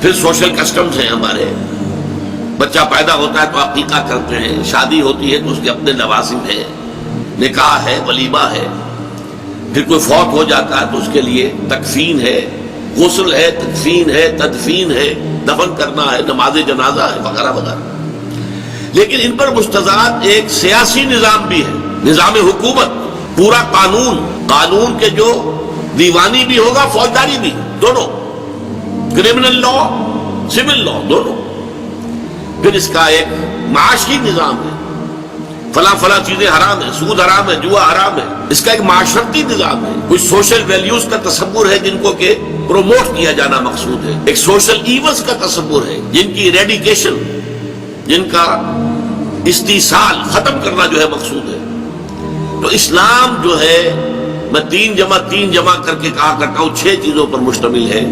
پھر social customs ہیں ہمارے، بچہ پیدا ہوتا ہے تو عقیقہ کرتے ہیں، شادی ہوتی ہے تو اس کے اپنے لوازم ہیں، نکاح ہے، ولیمہ ہے، پھر کوئی فوت ہو جاتا ہے تو اس کے لیے تکفین ہے، غسل ہے، تکفین ہے، تدفین ہے، دفن کرنا ہے، نماز جنازہ ہے، وغیرہ وغیرہ۔ لیکن ان پر مستضاد ایک سیاسی نظام بھی ہے، نظام حکومت، پورا قانون کے جو دیوانی بھی ہوگا، فوجداری بھی، دونوں، کرمنل لا، سول لا، دونوں۔ پھر اس کا ایک معاشی نظام ہے، فلاں چیزیں حرام ہیں، سود حرام ہے، جوا حرام ہے، اس کا ایک معاشرتی نظام ہے، کچھ سوشل ویلیوز کا تصور ہے جن کو کہ پروموٹ کیا جانا مقصود ہے، ایک سوشل ایونز کا تصور ہے جن کی ایریڈیکیشن، جن کا استیصال، ختم کرنا جو ہے مقصود ہے۔ تو اسلام جو ہے، میں 3 جمع کر کے کہا کرتا ہوں، 6 چیزوں پر مشتمل ہے۔